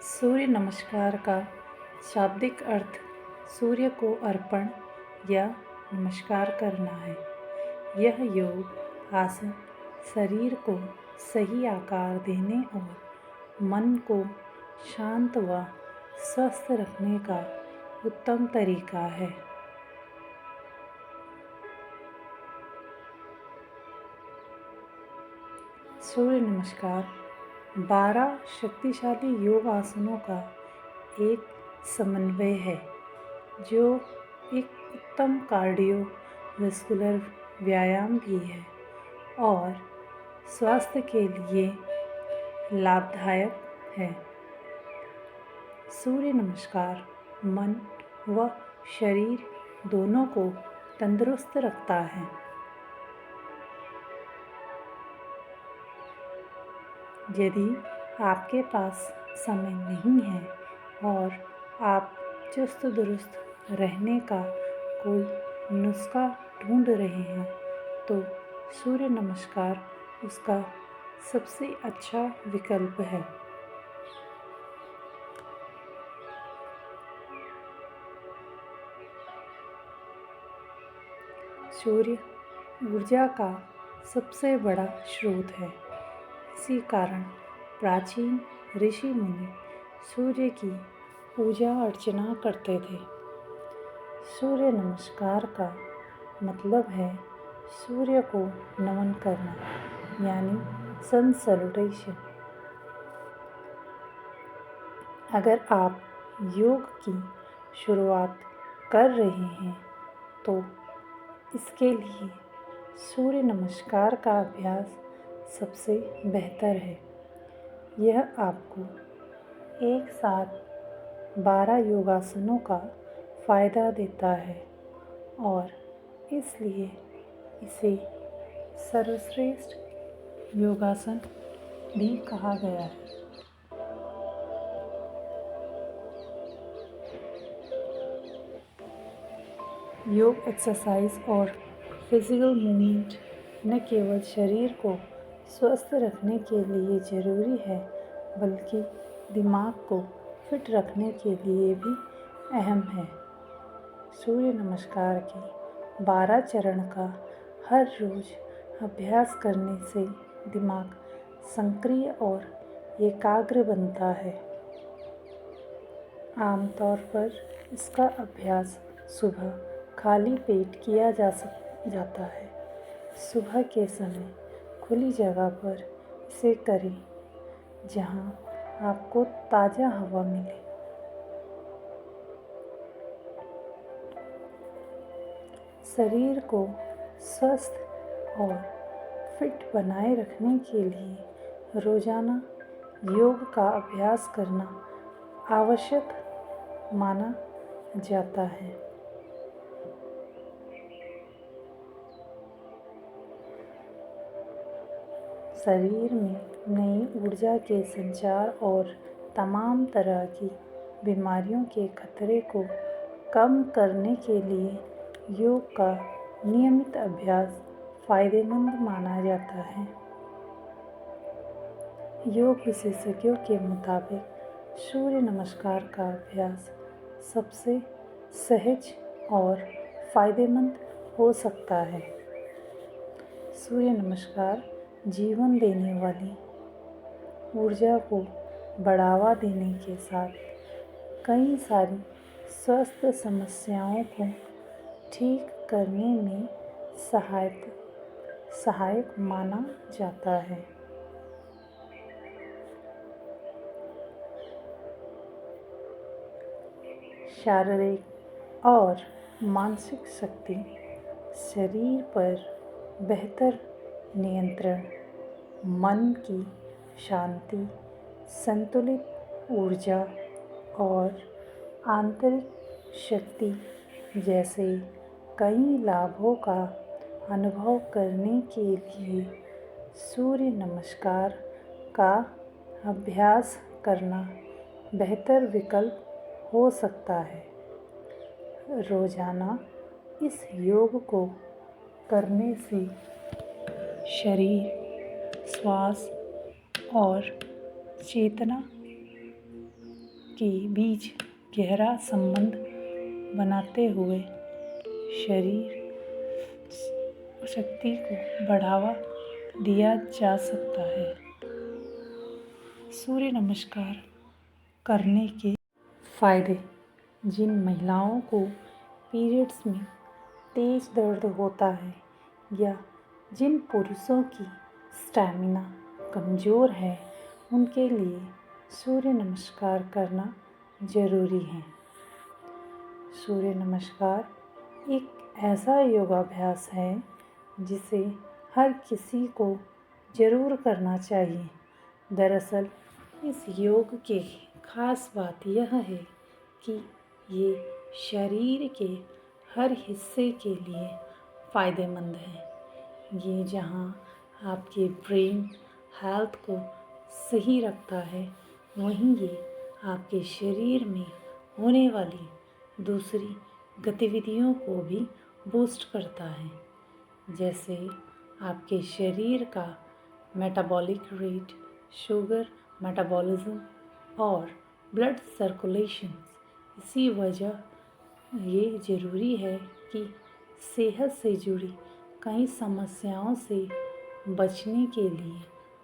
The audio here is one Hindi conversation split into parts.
सूर्य नमस्कार का शाब्दिक अर्थ सूर्य को अर्पण या नमस्कार करना है। यह योग आसन शरीर को सही आकार देने और मन को शांत व स्वस्थ रखने का उत्तम तरीका है। सूर्य नमस्कार 12 शक्तिशाली योग आसनों का एक समन्वय है, जो एक उत्तम कार्डियोवैस्कुलर व्यायाम भी है और स्वास्थ्य के लिए लाभदायक है। सूर्य नमस्कार मन व शरीर दोनों को तंदुरुस्त रखता है। यदि आपके पास समय नहीं है और आप चुस्त दुरुस्त रहने का कोई नुस्खा ढूंढ रहे हैं, तो सूर्य नमस्कार उसका सबसे अच्छा विकल्प है। सूर्य ऊर्जा का सबसे बड़ा स्रोत है। इसी कारण प्राचीन ऋषि मुनि सूर्य की पूजा अर्चना करते थे। सूर्य नमस्कार का मतलब है सूर्य को नमन करना, यानी सन सैल्यूटेशन। अगर आप योग की शुरुआत कर रहे हैं तो इसके लिए सूर्य नमस्कार का अभ्यास सबसे बेहतर है। यह आपको एक साथ 12 योगासनों का फ़ायदा देता है और इसलिए इसे सर्वश्रेष्ठ योगासन भी कहा गया है। योग एक्सरसाइज और फिजिकल मूवमेंट न केवल शरीर को स्वस्थ रखने के लिए ज़रूरी है, बल्कि दिमाग को फिट रखने के लिए भी अहम है। सूर्य नमस्कार के 12 चरण का हर रोज़ अभ्यास करने से दिमाग सक्रिय और एकाग्र बनता है। आमतौर पर इसका अभ्यास सुबह खाली पेट किया जाता है। सुबह के समय खुली जगह पर इसे करें, जहां आपको ताज़ा हवा मिले। शरीर को स्वस्थ और फिट बनाए रखने के लिए रोज़ाना योग का अभ्यास करना आवश्यक माना जाता है। शरीर में नई ऊर्जा के संचार और तमाम तरह की बीमारियों के खतरे को कम करने के लिए योग का नियमित अभ्यास फ़ायदेमंद माना जाता है। योग विशेषज्ञों के मुताबिक सूर्य नमस्कार का अभ्यास सबसे सहज और फ़ायदेमंद हो सकता है। सूर्य नमस्कार जीवन देने वाली ऊर्जा को बढ़ावा देने के साथ कई सारी स्वास्थ्य समस्याओं को ठीक करने में सहायक माना जाता है। शारीरिक और मानसिक शक्ति, शरीर पर बेहतर नियंत्रण, मन की शांति, संतुलित ऊर्जा और आंतरिक शक्ति जैसे कई लाभों का अनुभव करने के लिए सूर्य नमस्कार का अभ्यास करना बेहतर विकल्प हो सकता है। रोज़ाना इस योग को करने से शरीर, श्वास और चेतना के बीच गहरा संबंध बनाते हुए शरीर शक्ति को बढ़ावा दिया जा सकता है। सूर्य नमस्कार करने के फ़ायदे। जिन महिलाओं को पीरियड्स में तेज दर्द होता है या जिन पुरुषों की स्टैमिना कमज़ोर है, उनके लिए सूर्य नमस्कार करना ज़रूरी है। सूर्य नमस्कार एक ऐसा योगाभ्यास है जिसे हर किसी को ज़रूर करना चाहिए। दरअसल इस योग की खास बात यह है कि ये शरीर के हर हिस्से के लिए फ़ायदेमंद है। ये जहाँ आपके ब्रेन हेल्थ को सही रखता है, वहीं ये आपके शरीर में होने वाली दूसरी गतिविधियों को भी बूस्ट करता है, जैसे आपके शरीर का मेटाबॉलिक रेट, शुगर मेटाबॉलिज्म और ब्लड सर्कुलेशन। इसी वजह ये ज़रूरी है कि सेहत से जुड़ी कई समस्याओं से बचने के लिए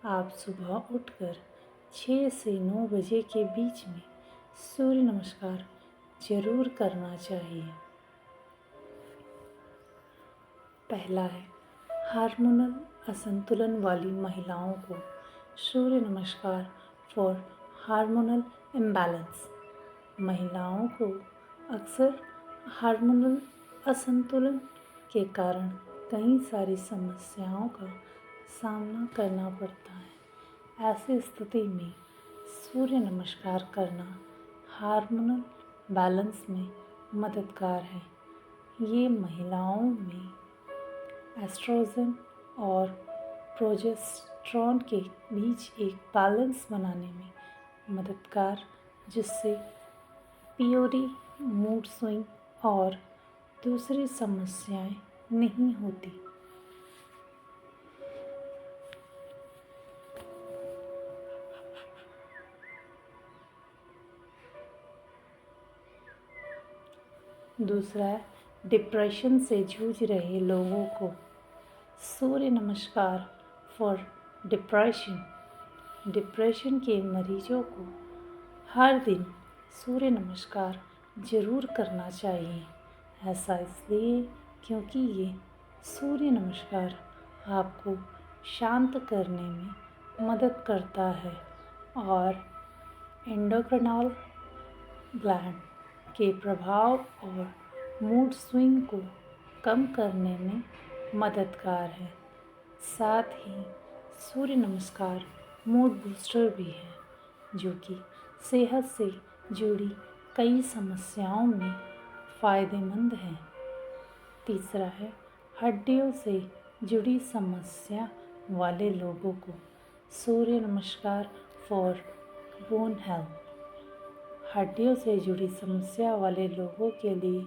आप सुबह उठकर 6 से 9 बजे के बीच में सूर्य नमस्कार ज़रूर करना चाहिए। पहला है, हार्मोनल असंतुलन वाली महिलाओं को सूर्य नमस्कार फॉर हार्मोनल इम्बैलेंस। महिलाओं को अक्सर हार्मोनल असंतुलन के कारण कई सारी समस्याओं का सामना करना पड़ता है। ऐसी स्थिति में सूर्य नमस्कार करना हार्मोनल बैलेंस में मददगार है। ये महिलाओं में एस्ट्रोजन और प्रोजेस्टेरॉन के बीच एक बैलेंस बनाने में मददगार, जिससे पीओडी, मूड स्विंग और दूसरी समस्याएं नहीं होती। दूसरा है, डिप्रेशन से जूझ रहे लोगों को सूर्य नमस्कार फॉर डिप्रेशन। डिप्रेशन के मरीजों को हर दिन सूर्य नमस्कार ज़रूर करना चाहिए। ऐसा इसलिए क्योंकि ये सूर्य नमस्कार आपको शांत करने में मदद करता है और एंडोक्राइनल ग्लैंड के प्रभाव और मूड स्विंग को कम करने में मददगार है। साथ ही सूर्य नमस्कार मूड बूस्टर भी है, जो कि सेहत से जुड़ी कई समस्याओं में फ़ायदेमंद है। तीसरा है, हड्डियों से जुड़ी समस्या वाले लोगों को सूर्य नमस्कार फॉर बोन हेल्थ। हड्डियों से जुड़ी समस्या वाले लोगों के लिए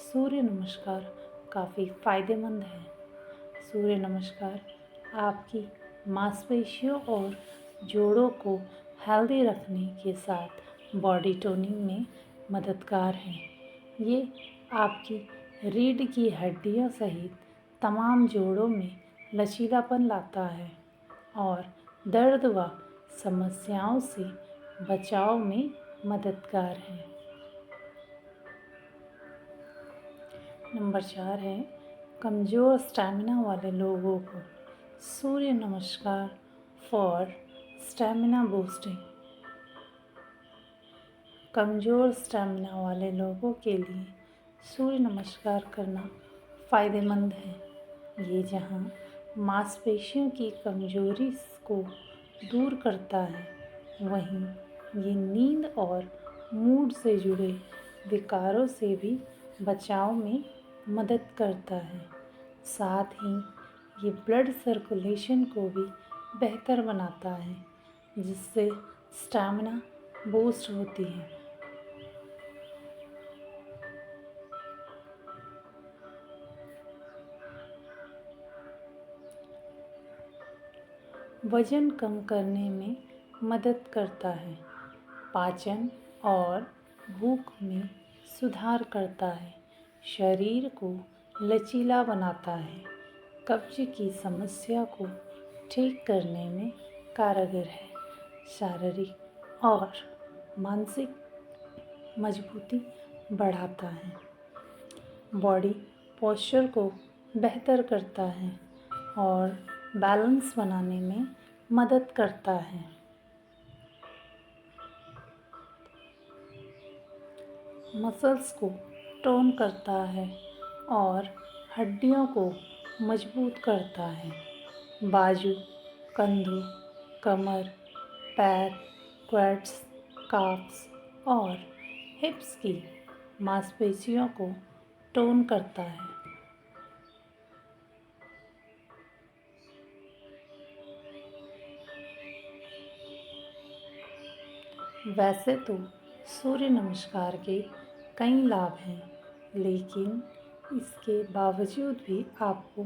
सूर्य नमस्कार काफ़ी फ़ायदेमंद है। सूर्य नमस्कार आपकी मांसपेशियों और जोड़ों को हेल्दी रखने के साथ बॉडी टोनिंग में मददगार है। ये आपकी रीढ़ की हड्डियों सहित तमाम जोड़ों में लचीलापन लाता है और दर्द व समस्याओं से बचाव में मददगार है। नंबर 4 है, कमज़ोर स्टैमिना वाले लोगों को सूर्य नमस्कार फॉर स्टैमिना बूस्टिंग। कमज़ोर स्टैमिना वाले लोगों के लिए सूर्य नमस्कार करना फ़ायदेमंद है। ये जहाँ मांसपेशियों की कमज़ोरी को दूर करता है, वहीं ये नींद और मूड से जुड़े विकारों से भी बचाव में मदद करता है। साथ ही ये ब्लड सर्कुलेशन को भी बेहतर बनाता है, जिससे स्टैमिना बूस्ट होती है। वज़न कम करने में मदद करता है। पाचन और भूख में सुधार करता है, शरीर को लचीला बनाता है, कब्ज की समस्या को ठीक करने में कारगर है, शारीरिक और मानसिक मजबूती बढ़ाता है, बॉडी पोस्चर को बेहतर करता है और बैलेंस बनाने में मदद करता है। मसल्स को टोन करता है और हड्डियों को मजबूत करता है, बाजू, कंधों, कमर, पैर, क्वाड्स, काफ्स और हिप्स की मांसपेशियों को टोन करता है। वैसे तो सूर्य नमस्कार के कई लाभ हैं, लेकिन इसके बावजूद भी आपको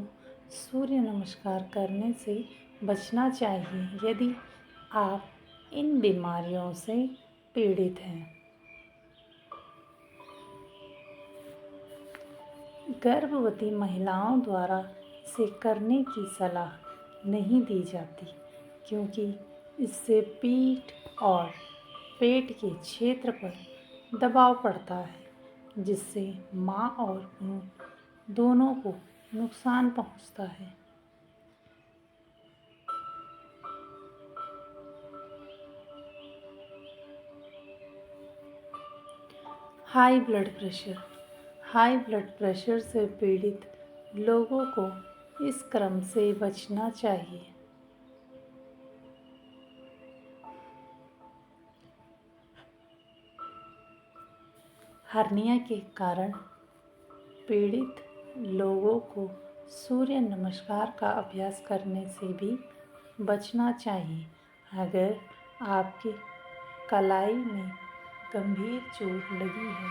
सूर्य नमस्कार करने से बचना चाहिए यदि आप इन बीमारियों से पीड़ित हैं। गर्भवती महिलाओं द्वारा इसे करने की सलाह नहीं दी जाती क्योंकि इससे पीठ और पेट के क्षेत्र पर दबाव पड़ता है, जिससे माँ और भ्रूण दोनों को नुकसान पहुँचता है। हाई ब्लड प्रेशर से पीड़ित लोगों को इस क्रम से बचना चाहिए। हर्निया के कारण पीड़ित लोगों को सूर्य नमस्कार का अभ्यास करने से भी बचना चाहिए। अगर आपकी कलाई में गंभीर चोट लगी है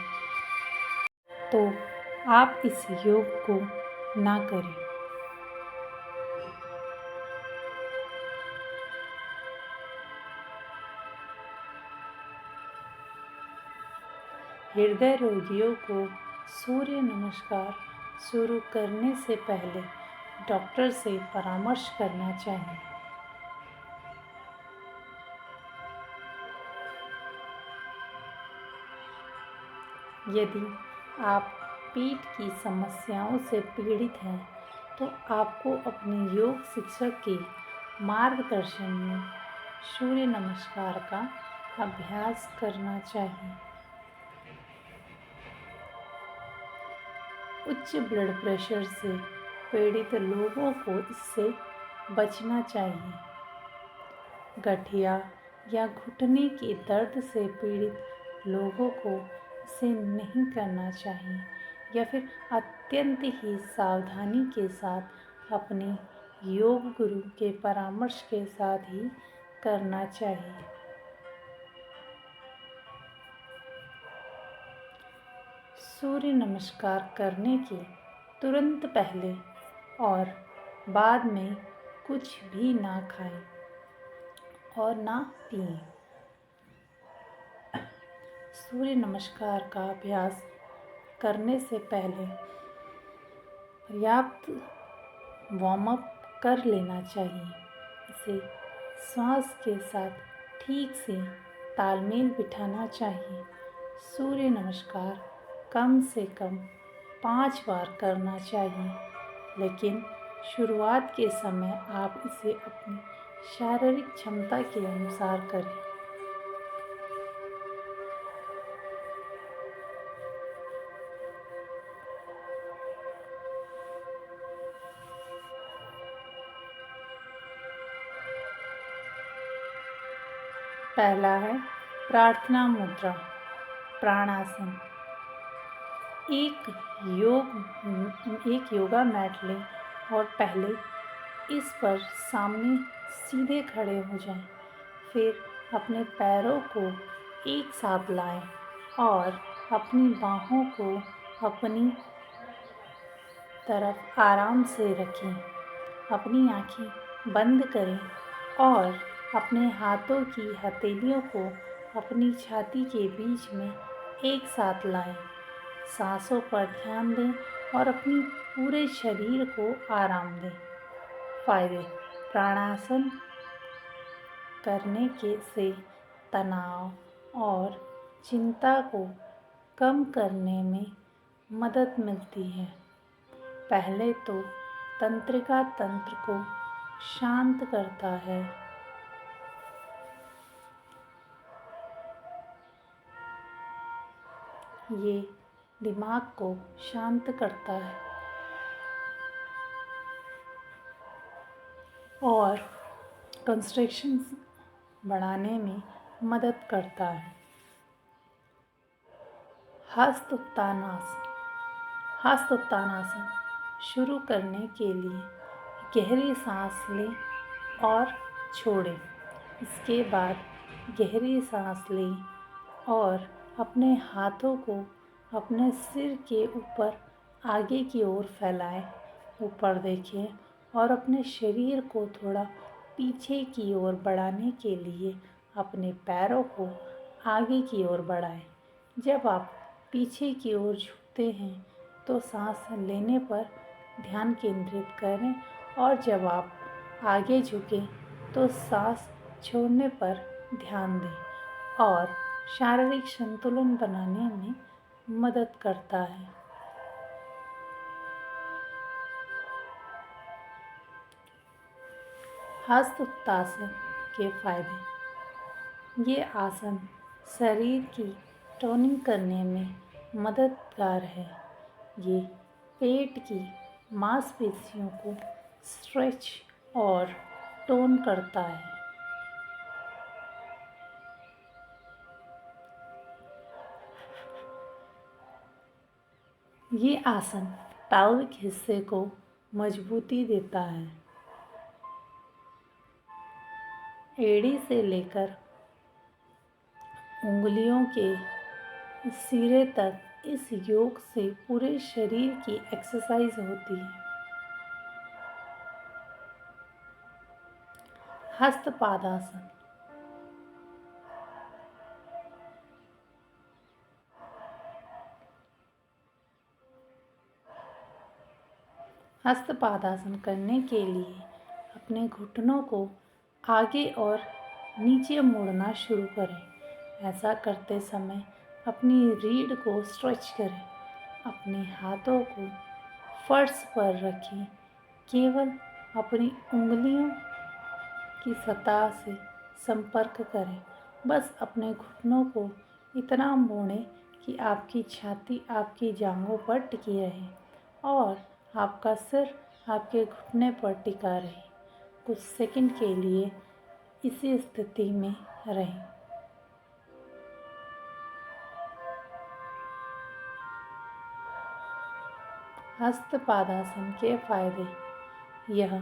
तो आप इस योग को ना करें। हृदय रोगियों को सूर्य नमस्कार शुरू करने से पहले डॉक्टर से परामर्श करना चाहिए। यदि आप पीठ की समस्याओं से पीड़ित हैं तो आपको अपने योग शिक्षक के मार्गदर्शन में सूर्य नमस्कार का अभ्यास करना चाहिए। उच्च ब्लड प्रेशर से पीड़ित लोगों को इससे बचना चाहिए। गठिया या घुटने के दर्द से पीड़ित लोगों को इसे नहीं करना चाहिए या फिर अत्यंत ही सावधानी के साथ अपने योग गुरु के परामर्श के साथ ही करना चाहिए। सूर्य नमस्कार करने के तुरंत पहले और बाद में कुछ भी ना खाएं और ना पिएं। सूर्य नमस्कार का अभ्यास करने से पहले पर्याप्त वार्म अप कर लेना चाहिए। इसे श्वास के साथ ठीक से तालमेल बिठाना चाहिए। सूर्य नमस्कार कम से कम 5 बार करना चाहिए, लेकिन शुरुआत के समय आप इसे अपनी शारीरिक क्षमता के अनुसार करें। पहला है प्रार्थना मुद्रा, प्राणासन। एक योगा मैट लें और पहले इस पर सामने सीधे खड़े हो जाएं। फिर अपने पैरों को एक साथ लाएं और अपनी बाहों को अपनी तरफ आराम से रखें। अपनी आँखें बंद करें और अपने हाथों की हथेलियों को अपनी छाती के बीच में एक साथ लाएं। सांसों पर ध्यान दें और अपनी पूरे शरीर को आराम दें। फायदे: प्राणायाम करने से तनाव और चिंता को कम करने में मदद मिलती है। पहले तो तंत्रिका तंत्र को शांत करता है। ये दिमाग को शांत करता है और कंसंट्रेशन बढ़ाने में मदद करता है। हस्त उत्तानासन शुरू करने के लिए गहरी सांस लें और छोड़ें। इसके बाद गहरी सांस लें और अपने हाथों को अपने सिर के ऊपर आगे की ओर फैलाएं। ऊपर देखें और अपने शरीर को थोड़ा पीछे की ओर बढ़ाने के लिए अपने पैरों को आगे की ओर बढ़ाएं। जब आप पीछे की ओर झुकते हैं तो सांस लेने पर ध्यान केंद्रित करें और जब आप आगे झुकें तो सांस छोड़ने पर ध्यान दें और शारीरिक संतुलन बनाने में मदद करता है। हस्त उत्तानासन के फायदे: ये आसन शरीर की टोनिंग करने में मददगार है। ये पेट की मांसपेशियों को स्ट्रेच और टोन करता है। ये आसन पैल्विक हिस्से को मजबूती देता है। एड़ी से लेकर उंगलियों के सिरे तक इस योग से पूरे शरीर की एक्सरसाइज होती है। हस्तपादासन: हस्तपादासन करने के लिए अपने घुटनों को आगे और नीचे मोड़ना शुरू करें। ऐसा करते समय अपनी रीढ़ को स्ट्रेच करें। अपने हाथों को फर्श पर रखें। केवल अपनी उंगलियों की सतह से संपर्क करें। बस अपने घुटनों को इतना मोड़ें कि आपकी छाती आपकी जांघों पर टिकी रहे और आपका सिर आपके घुटने पर टिका रहे। कुछ सेकंड के लिए इसी स्थिति में रहें। हस्तपादासन के फायदे: यह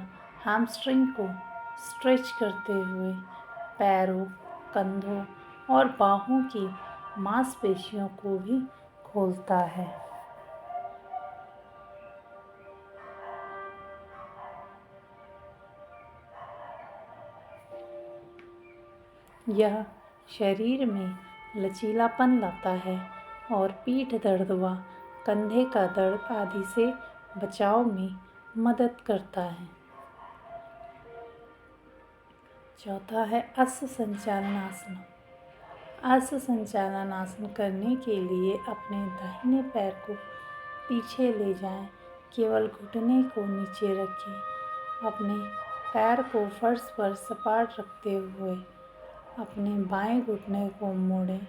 हैमस्ट्रिंग को स्ट्रेच करते हुए पैरों, कंधों और बाहों की मांसपेशियों को भी खोलता है। यह शरीर में लचीलापन लाता है और पीठ दर्द व कंधे का दर्द आदि से बचाव में मदद करता है। चौथा है अश्व संचालन आसन। अश्व संचालन आसन करने के लिए अपने दाहिने पैर को पीछे ले जाएं। केवल घुटने को नीचे रखें। अपने पैर को फर्श पर सपाट रखते हुए अपने बाएं घुटने को मोड़ें।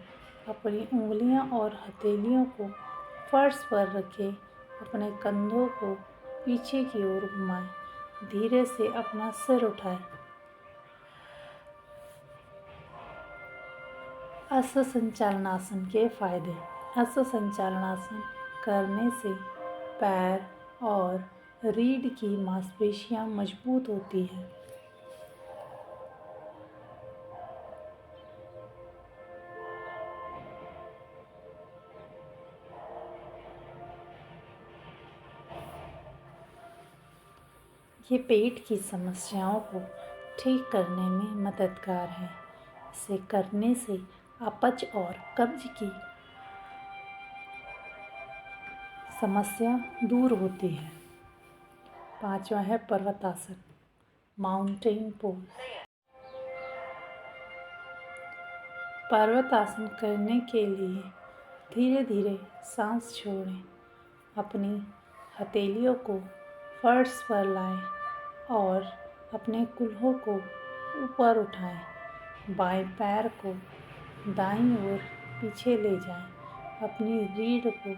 अपनी उंगलियां और हथेलियों को फर्श पर रखें। अपने कंधों को पीछे की ओर घुमाएं। धीरे से अपना सिर उठाएं। अश्व संचालनासन के फायदे: अश्व संचालनासन करने से पैर और रीढ़ की मांसपेशियां मजबूत होती हैं। ये पेट की समस्याओं को ठीक करने में मददगार है। इसे करने से अपच और कब्ज की समस्या दूर होती है। 5वां है पर्वतासन, माउंटेन पोज। पर्वतासन करने के लिए धीरे धीरे सांस छोड़ें। अपनी हथेलियों को फर्श पर लाएं और अपने कुल्हों को ऊपर उठाएं। बाएं पैर को दाईं ओर पीछे ले जाएं। अपनी रीढ़ को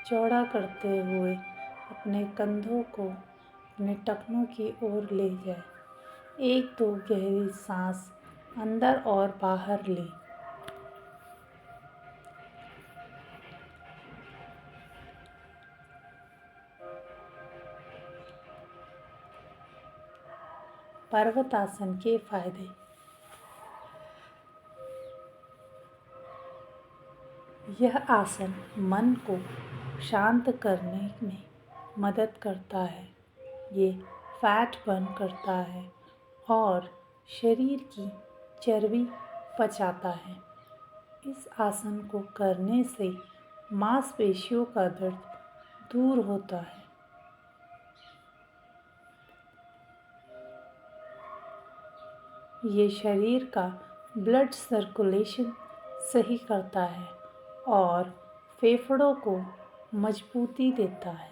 चौड़ा करते हुए अपने कंधों को अपने टखनों की ओर ले जाएं। 1-2 गहरी सांस अंदर और बाहर लें। पर्वतासन के फायदे। यह आसन मन को शांत करने में मदद करता है। ये फैट बर्न करता है और शरीर की चर्बी पचाता है। इस आसन को करने से मांसपेशियों का दर्द दूर होता है। ये शरीर का ब्लड सर्कुलेशन सही करता है और फेफड़ों को मजबूती देता है।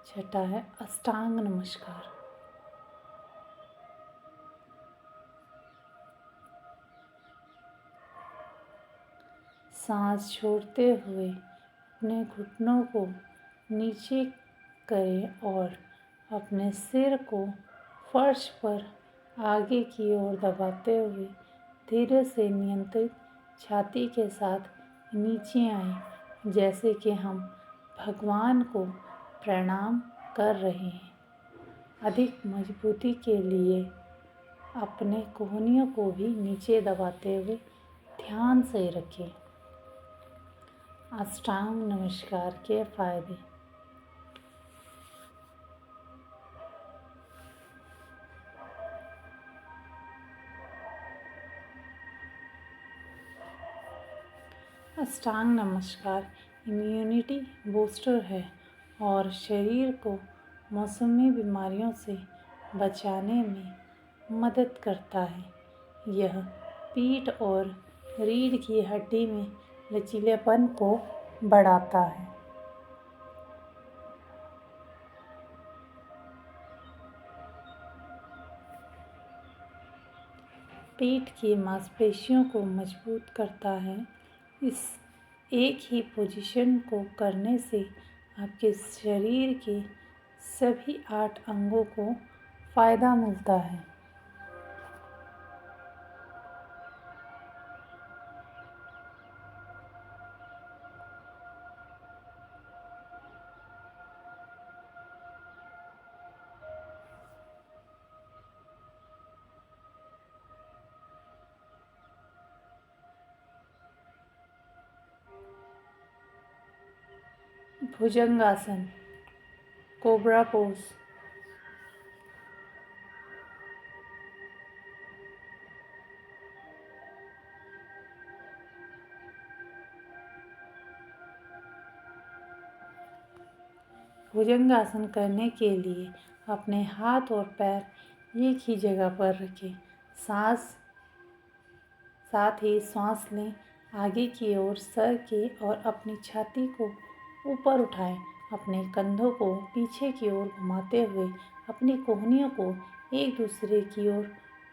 6 है अष्टांग नमस्कार। सांस छोड़ते हुए अपने घुटनों को नीचे करें और अपने सिर को फर्श पर आगे की ओर दबाते हुए धीरे से नियंत्रित छाती के साथ नीचे आएं, जैसे कि हम भगवान को प्रणाम कर रहे हैं। अधिक मजबूती के लिए अपने कोहनियों को भी नीचे दबाते हुए ध्यान से रखें। अष्टांग नमस्कार के फायदे। अष्टांग नमस्कार इम्यूनिटी बूस्टर है और शरीर को मौसमी बीमारियों से बचाने में मदद करता है। यह पीठ और रीढ़ की हड्डी में लचीलेपन को बढ़ाता है। पीठ की मांसपेशियों को मजबूत करता है। इस एक ही पोजीशन को करने से आपके शरीर के सभी 8 अंगों को फ़ायदा मिलता है। भुजंगासन, कोबरा पोज। भुजंगासन करने के लिए अपने हाथ और पैर एक ही जगह पर रखें। साथ ही सांस लें। आगे की ओर सर के और अपनी छाती को ऊपर उठाएं। अपने कंधों को पीछे की ओर घुमाते हुए अपनी कोहनियों को एक दूसरे की ओर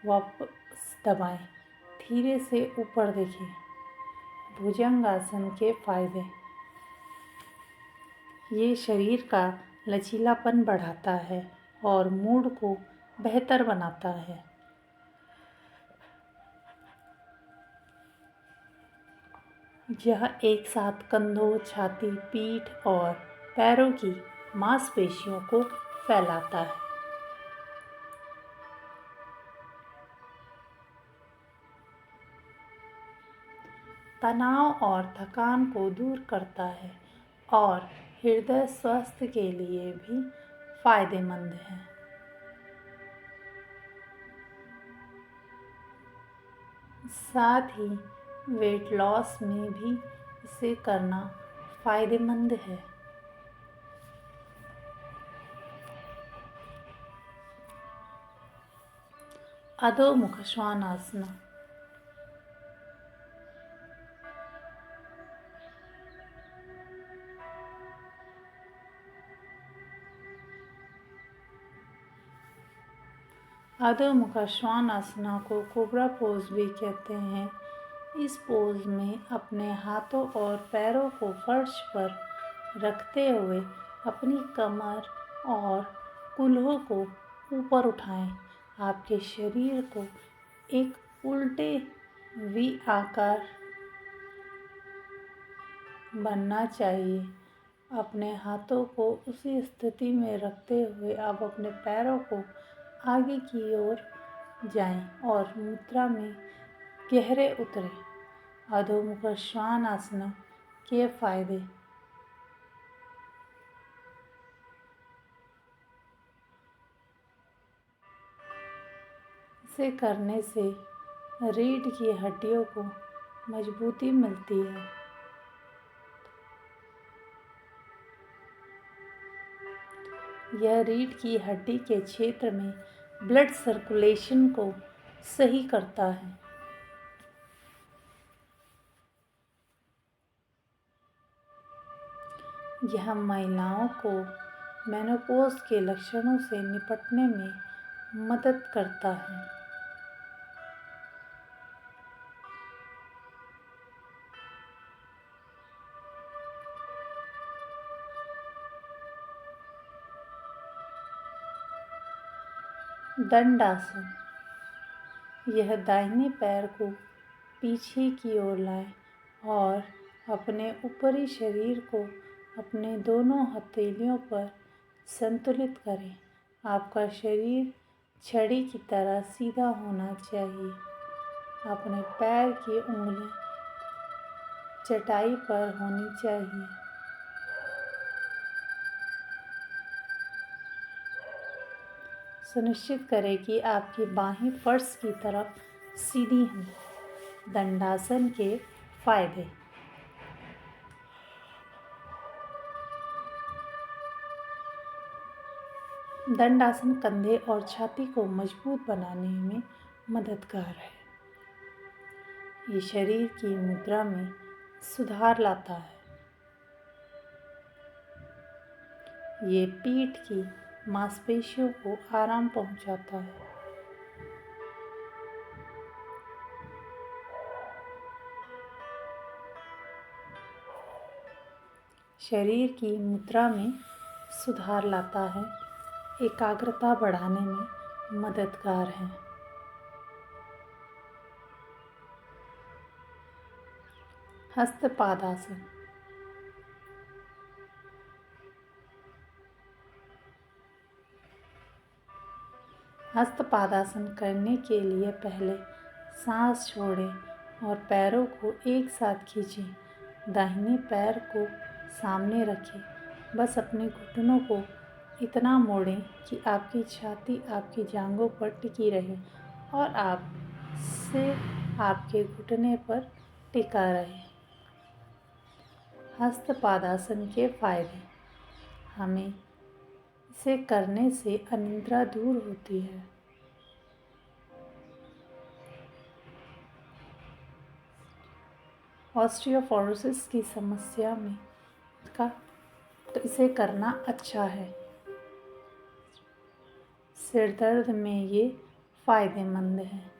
वापस दबाएं। धीरे से ऊपर देखें। भुजंगासन के फायदे। ये शरीर का लचीलापन बढ़ाता है और मूड को बेहतर बनाता है। यह एक साथ कंधों, छाती, पीठ और पैरों की मांसपेशियों को फैलाता है। तनाव और थकान को दूर करता है और हृदय स्वास्थ्य के लिए भी फायदेमंद है। साथ ही वेट लॉस में भी इसे करना फायदेमंद है। अधोमुख श्वानासना। अधोमुख श्वानासना को कोबरा पोज भी कहते हैं। इस पोज में अपने हाथों और पैरों को फर्श पर रखते हुए अपनी कमर और कूल्हों को ऊपर उठाएं। आपके शरीर को एक उल्टे वी आकार बनना चाहिए। अपने हाथों को उसी स्थिति में रखते हुए आप अपने पैरों को आगे की ओर जाएं और मुद्रा में गहरे उतरें। अधोमुख श्वानासना के फायदे। इसे करने से रीढ़ की हड्डियों को मजबूती मिलती है। यह रीढ़ की हड्डी के क्षेत्र में ब्लड सर्कुलेशन को सही करता है। यह महिलाओं को मेनोपॉज के लक्षणों से निपटने में मदद करता है। दंडासन। यह दाहिने पैर को पीछे की ओर लाएं और अपने ऊपरी शरीर को अपने दोनों हथेलियों पर संतुलित करें। आपका शरीर छड़ी की तरह सीधा होना चाहिए। अपने पैर की उंगलियां चटाई पर होनी चाहिए। सुनिश्चित करें कि आपकी बाहें फर्श की तरफ सीधी हों। दंडासन के फायदे। दंडासन कंधे और छाती को मजबूत बनाने में मददगार है। ये शरीर की मुद्रा में सुधार लाता है। ये पीठ की मांसपेशियों को आराम पहुंचाता है। शरीर की मुद्रा में सुधार लाता है। एकाग्रता बढ़ाने में मददगार है। हस्तपादासन। हस्तपादासन करने के लिए पहले सांस छोड़ें और पैरों को एक साथ खींचें। दाहिने पैर को सामने रखें। बस अपने घुटनों को इतना मोड़ें कि आपकी छाती आपकी जांघों पर टिकी रहे और आप सिर आपके घुटने पर टिका रहे। हस्तपादासन के फायदे। हमें इसे करने से अनिद्रा दूर होती है। ऑस्टियोपोरोसिस की समस्या में तो इसे करना अच्छा है। सिर दर्द में ये फायदेमंद है।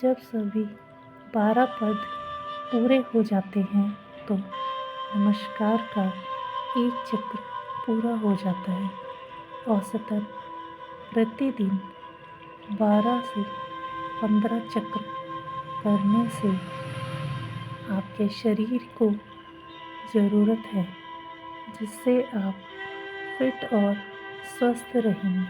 जब सभी 12 पद पूरे हो जाते हैं तो नमस्कार का एक चक्र पूरा हो जाता है। औसतन प्रतिदिन 12 से 15 चक्र करने से आपके शरीर को ज़रूरत है, जिससे आप फिट और स्वस्थ रहेंगे।